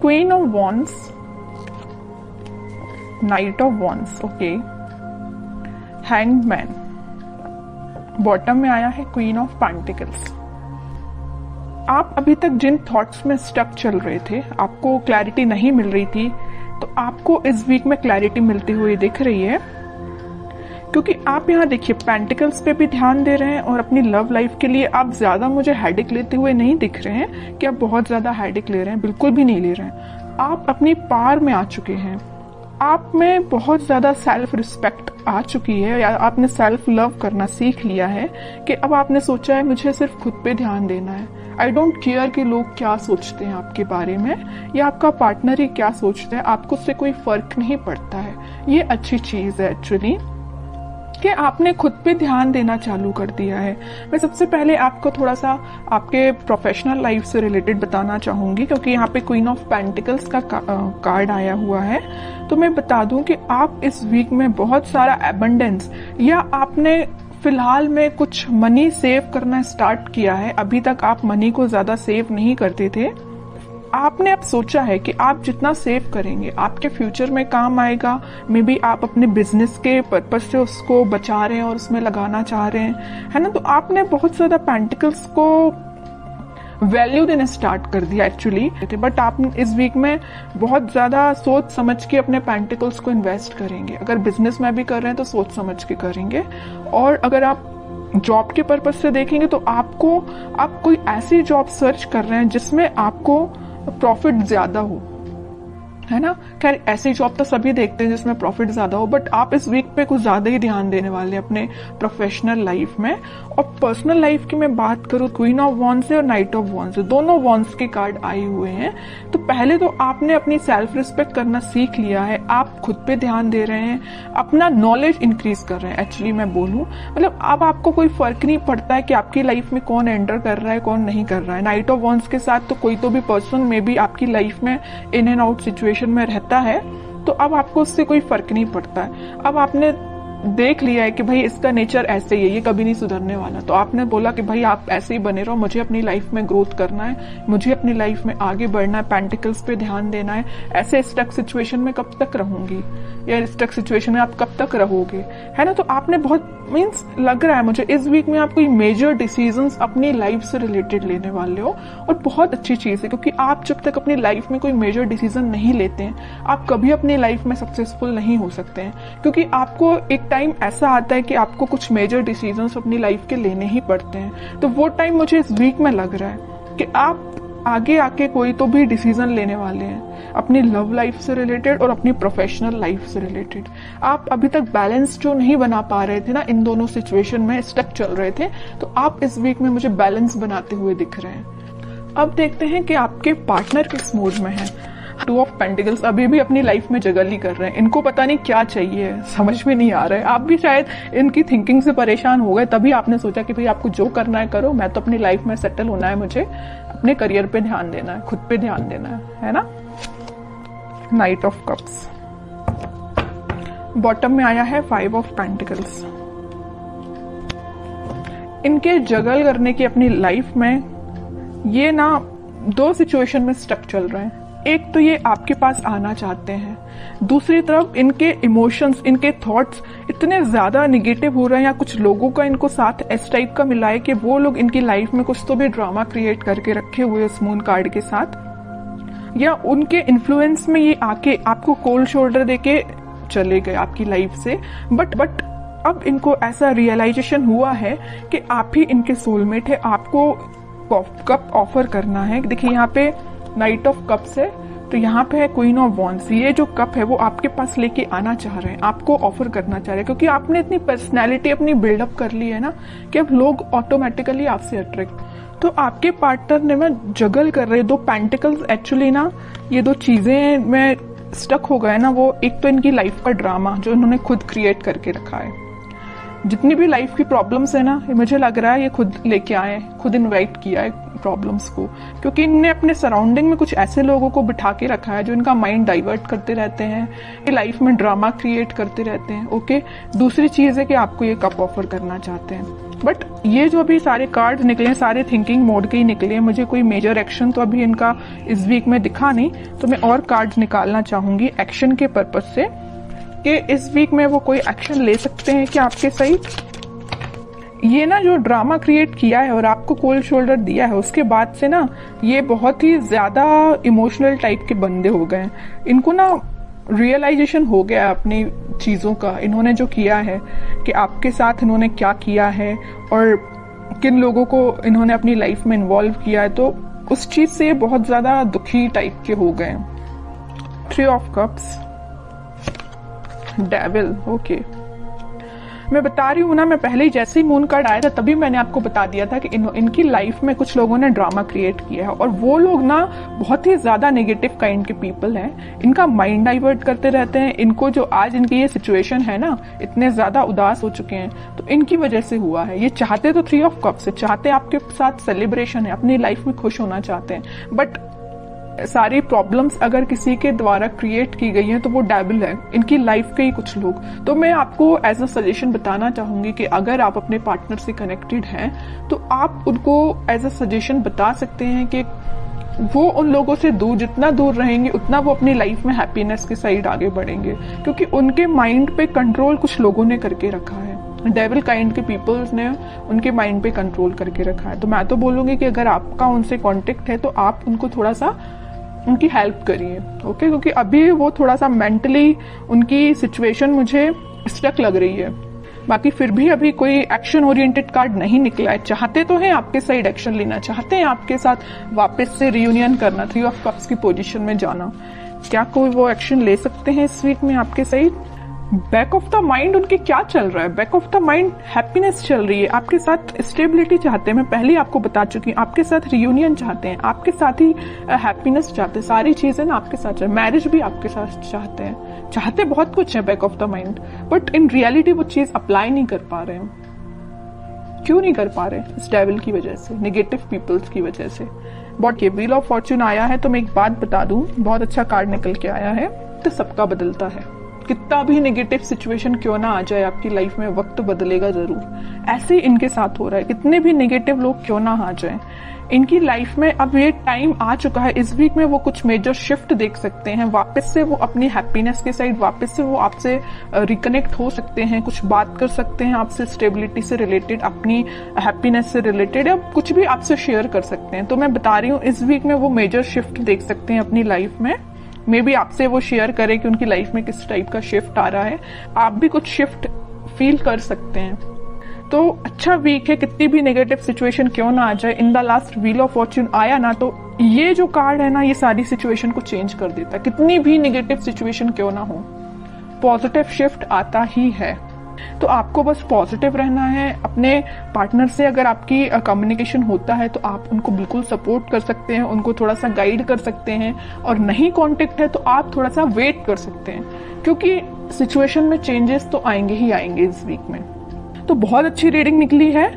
Queen of wands, night of wands, okay, hanged man, bottom में आया है queen of pentacles. आप अभी तक जिन थॉट्स में स्टक चल रहे थे, आपको क्लैरिटी नहीं मिल रही थी, तो आपको इस वीक में क्लैरिटी मिलती हुई दिख रही है, क्योंकि आप यहाँ देखिए पेंटिकल्स पे भी ध्यान दे रहे हैं और अपनी लव लाइफ के लिए आप ज्यादा मुझे हेडेक लेते हुए नहीं दिख रहे हैं कि आप बहुत ज्यादा हेडेक ले रहे हैं, बिल्कुल भी नहीं ले रहे हैं। आप अपनी पार में आ चुके हैं, आप में बहुत ज्यादा सेल्फ रिस्पेक्ट आ चुकी है, या आपने सेल्फ लव करना सीख लिया है कि अब आपने सोचा है मुझे सिर्फ खुद पे ध्यान देना है। आई डोंट केयर कि लोग क्या सोचते हैं आपके बारे में या आपका पार्टनर ही क्या सोचता है, आपको उससे कोई फर्क नहीं पड़ता है। ये अच्छी चीज है एक्चुअली कि आपने खुद पे ध्यान देना चालू कर दिया है। मैं सबसे पहले आपको थोड़ा सा आपके प्रोफेशनल लाइफ से रिलेटेड बताना चाहूंगी, क्योंकि यहाँ पे क्वीन ऑफ पेंटिकल्स का कार्ड आया हुआ है। तो मैं बता दूं कि आप इस वीक में बहुत सारा एबंडेंस, या आपने फिलहाल में कुछ मनी सेव करना स्टार्ट किया है। अभी तक आप मनी को ज्यादा सेव नहीं करते थे, आपने अब सोचा है कि आप जितना सेव करेंगे आपके फ्यूचर में काम आएगा। मे बी आप अपने बिजनेस के पर्पज से उसको बचा रहे हैं और उसमें लगाना चाह रहे हैं, है ना। तो आपने बहुत ज्यादा पेंटिकल्स को वैल्यू देना स्टार्ट कर दिया एक्चुअली, बट आप इस वीक में बहुत ज्यादा सोच समझ के अपने पेंटिकल्स को इन्वेस्ट करेंगे। अगर बिजनेस में भी कर रहे हैं तो सोच समझ के करेंगे, और अगर आप जॉब के पर्पज से देखेंगे तो आप कोई ऐसी जॉब सर्च कर रहे हैं जिसमें आपको प्रॉफिट ज्यादा हो, है ना। खैर ऐसी जॉब तो सभी देखते हैं जिसमें प्रॉफिट ज्यादा हो, बट आप इस वीक पे कुछ ज्यादा ही ध्यान देने वाले हैं अपने प्रोफेशनल लाइफ में। और पर्सनल लाइफ की मैं बात करूं, क्वीन ऑफ वॉन्ड्स से और नाइट ऑफ वॉन्ड्स से, दोनों वॉन्ड्स के कार्ड आए हुए हैं। तो पहले तो आपने अपनी सेल्फ रिस्पेक्ट करना सीख लिया है, आप खुद पे ध्यान दे रहे हैं, अपना नॉलेज इंक्रीज कर रहे हैं। एक्चुअली मैं बोलूं, मतलब अब आपको कोई फर्क नहीं पड़ता है कि आपकी लाइफ में कौन एंटर कर रहा है कौन नहीं कर रहा है। नाइट ऑफ वॉन्ड्स के साथ तो कोई तो भी पर्सन में भी आपकी लाइफ में इन एंड आउट सिचुएशन में रहता है, तो अब आपको उससे कोई फर्क नहीं पड़ता है। अब आपने देख लिया है कि भाई इसका नेचर ऐसे ही है, ये कभी नहीं सुधरने वाला, तो आपने बोला कि भाई आप ऐसे ही बने रहो, मुझे अपनी लाइफ में ग्रोथ करना है, मुझे अपनी लाइफ में आगे बढ़ना है, पेंटिकल्स पे ध्यान देना है। ऐसे स्टक सिचुएशन में कब तक रहूंगी, या स्टक सिचुएशन में आप कब तक रहोगे, है ना। तो आपने बहुत मीन्स लग रहा है मुझे इस वीक में आप कोई मेजर डिसीजंस अपनी लाइफ से रिलेटेड लेने वाले हो, और बहुत अच्छी चीज है, क्योंकि आप जब तक अपनी लाइफ में कोई मेजर डिसीजन नहीं लेते हैं आप कभी अपनी लाइफ में सक्सेसफुल नहीं हो सकते हैं। क्योंकि आपको एक टाइम ऐसा आता है कि आपको कुछ मेजर डिसीजंस अपनी लाइफ के लेने ही पड़ते हैं। तो वो टाइम मुझे इस वीक में लग रहा है कि आप आगे आके कोई तो भी डिसीजन लेने वाले हैं अपनी लव लाइफ से रिलेटेड और अपनी प्रोफेशनल लाइफ से रिलेटेड। आप अभी तक बैलेंस जो नहीं बना पा रहे थे ना, इन दोनों सिचुएशन में स्टक चल रहे थे, तो आप इस वीक में मुझे बैलेंस बनाते हुए दिख रहे हैं। अब देखते हैं कि आपके पार्टनर किस मूड में है। टू ऑफ पेंटिकल्स अभी भी अपनी लाइफ में जगल ही कर रहे हैं, इनको पता नहीं क्या चाहिए, समझ में नहीं आ रहा है। आप भी शायद इनकी थिंकिंग से परेशान हो गए, तभी आपने सोचा कि भाई आपको जो करना है करो, मैं तो अपनी लाइफ में सेटल होना है, मुझे अपने करियर पे ध्यान देना है, खुद पे ध्यान देना है ना। नाइट ऑफ कप्स, बॉटम में आया है 5 ऑफ पेंटिकल्स। इनके जगल करने की अपनी लाइफ में ये ना 2 सिचुएशन में स्टक चल रहे हैं। एक तो ये आपके पास आना चाहते हैं, दूसरी तरफ इनके इमोशंस, इनके थॉट्स इतने ज्यादा निगेटिव हो रहे हैं, या कुछ लोगों का इनको साथ इस टाइप का मिला है कि वो लोग इनकी लाइफ में कुछ तो भी ड्रामा क्रिएट करके रखे हुए इस मून कार्ड के साथ, या उनके इन्फ्लुएंस में ये आके आपको कोल्ड शोल्डर देके चले गए आपकी लाइफ से। बट अब इनको ऐसा रियलाइजेशन हुआ है कि आप ही इनके सोलमेट है, आपको कप ऑफर करना है। देखिए यहाँ पे नाइट ऑफ कप्स है, तो यहाँ पे है क्वीन ऑफ वॉन्ड्स। ये जो कप है वो आपके पास लेके आना चाह रहे हैं, आपको ऑफर करना चाह रहे हैं, क्योंकि आपने इतनी पर्सनैलिटी अपनी बिल्डअप कर ली है ना कि अब लोग ऑटोमेटिकली आपसे अट्रैक्ट। तो आपके पार्टनर ने मैं जगल कर रहे 2 पेंटिकल्स। एक्चुअली ना ये 2 चीजें में स्टक हो गए ना, वो एक तो इनकी लाइफ का ड्रामा जो इन्होंने खुद क्रिएट करके रखा है, जितनी भी लाइफ की प्रॉब्लम्स है ना, मुझे लग रहा है ये खुद लेके आए, खुद इनवाइट किया है प्रॉब्लम्स को, क्योंकि इनने अपने सराउंडिंग में कुछ ऐसे लोगों को बिठा के रखा है जो इनका माइंड डाइवर्ट करते रहते हैं, ये लाइफ में ड्रामा क्रिएट करते रहते हैं। ओके, दूसरी चीज है कि आपको ये कप ऑफर करना चाहते हैं, बट ये जो अभी सारे कार्ड निकले सारे थिंकिंग मोड के ही निकले हैं। मुझे कोई मेजर एक्शन तो अभी इनका इस वीक में दिखा नहीं, तो मैं और कार्ड्स निकालना चाहूंगी एक्शन के पर्पज से कि इस वीक में वो कोई एक्शन ले सकते हैं कि आपके साइड ये ना जो ड्रामा क्रिएट किया है और आपको कोल्ड शोल्डर दिया है, उसके बाद से ना ये बहुत ही ज्यादा इमोशनल टाइप के बंदे हो गए। इनको ना रियलाइजेशन हो गया अपनी चीजों का, इन्होंने जो किया है कि आपके साथ इन्होंने क्या किया है और किन लोगों को इन्होंने अपनी लाइफ में इन्वॉल्व किया है, तो उस चीज से बहुत ज्यादा दुखी टाइप के हो गए। 3 ऑफ कप्स, डेविल। ओके, मैं बता रही हूँ ना, मैं पहले ही जैसे ही मून कार्ड आया था तभी मैंने आपको बता दिया था कि इनकी लाइफ में कुछ लोगों ने ड्रामा क्रिएट किया है, और वो लोग ना बहुत ही ज्यादा नेगेटिव काइंड के पीपल हैं। इनका माइंड डाइवर्ट करते रहते हैं। इनको जो आज इनकी ये सिचुएशन है ना, इतने ज्यादा उदास हो चुके हैं, तो इनकी वजह से हुआ है। ये चाहते तो 3 ऑफ कप्स से, चाहते आपके साथ सेलिब्रेशन है, अपनी लाइफ में खुश होना चाहते हैं, बट सारी प्रॉब्लम्स अगर किसी के द्वारा क्रिएट की गई हैं तो वो डेविल है, इनकी लाइफ के ही कुछ लोग। तो मैं आपको एज अ सजेशन बताना चाहूंगी कि अगर आप अपने पार्टनर से कनेक्टेड हैं तो आप उनको एज अ सजेशन बता सकते हैं कि वो उन लोगों से दूर, जितना दूर रहेंगे उतना वो अपनी लाइफ में हैप्पीनेस के साइड आगे बढ़ेंगे, क्योंकि उनके माइंड पे कंट्रोल कुछ लोगों ने करके रखा है। डेविल काइंड के पीपल्स ने उनके माइंड पे कंट्रोल करके रखा है। तो मैं तो बोलूंगी कि अगर आपका उनसे कांटेक्ट है तो आप उनको थोड़ा सा उनकी हेल्प करिए। ओके, क्योंकि अभी वो थोड़ा सा मेंटली उनकी सिचुएशन मुझे स्टक लग रही है। बाकी फिर भी अभी कोई एक्शन ओरिएंटेड कार्ड नहीं निकला है। चाहते तो हैं आपके साइड एक्शन लेना, चाहते हैं आपके साथ वापस से रियूनियन करना, 3 ऑफ कप्स की पोजीशन में जाना। क्या कोई वो एक्शन ले सकते हैं इस वीक में आपके side? Back of the mind उनके क्या चल रहा है? Back of the mind happiness चल रही है, आपके साथ स्टेबिलिटी चाहते हैं। मैं पहले आपको बता चुकी हूँ, आपके साथ रियूनियन चाहते हैं, आपके साथ ही हैप्पीनेस चाहते हैं, सारी चीजें ना आपके साथ, मैरिज भी आपके साथ चाहते हैं, चाहते बहुत कुछ है back of the mind, but in reality वो चीज अप्लाई नहीं कर पा रहे हैं। क्यों नहीं कर पा रहे? इस डेविल की वजह से, नेगेटिव पीपल्स की वजह से। बट ये व्हील ऑफ फॉर्च्यून आया है तो मैं एक बात बता दूं, बहुत अच्छा कार्ड निकल के आया है, तो सबका बदलता है। कितना भी नेगेटिव सिचुएशन क्यों ना आ जाए आपकी लाइफ में, वक्त बदलेगा जरूर। ऐसे ही इनके साथ हो रहा है, कितने भी नेगेटिव लोग क्यों ना आ जाए इनकी लाइफ में, अब ये टाइम आ चुका है। इस वीक में वो कुछ मेजर शिफ्ट देख सकते हैं, वापस से वो अपनी हैप्पीनेस के साइड, वापस से वो आपसे रिकनेक्ट हो सकते हैं, कुछ बात कर सकते हैं आपसे स्टेबिलिटी से रिलेटेड, अपनी हैप्पीनेस से रिलेटेड, या कुछ भी आपसे शेयर कर सकते हैं। तो मैं बता रही हूँ इस वीक में वो मेजर शिफ्ट देख सकते हैं अपनी लाइफ में। मे बी आपसे वो शेयर करें कि उनकी लाइफ में किस टाइप का शिफ्ट आ रहा है, आप भी कुछ शिफ्ट फील कर सकते हैं। तो अच्छा वीक है, कितनी भी नेगेटिव सिचुएशन क्यों ना आ जाए। In the last wheel of Fortune आया ना, तो ये जो कार्ड है ना, ये सारी सिचुएशन को चेंज कर देता है। कितनी भी नेगेटिव सिचुएशन क्यों ना हो, पॉजिटिव शिफ्ट आता ही है। तो आपको बस पॉजिटिव रहना है। अपने पार्टनर से अगर आपकी कम्युनिकेशन होता है तो आप उनको बिल्कुल सपोर्ट कर सकते हैं, उनको थोड़ा सा गाइड कर सकते हैं, और नहीं कांटेक्ट है तो आप थोड़ा सा वेट कर सकते हैं, क्योंकि सिचुएशन में चेंजेस तो आएंगे ही आएंगे इस वीक में। तो बहुत अच्छी रीडिंग निकली है।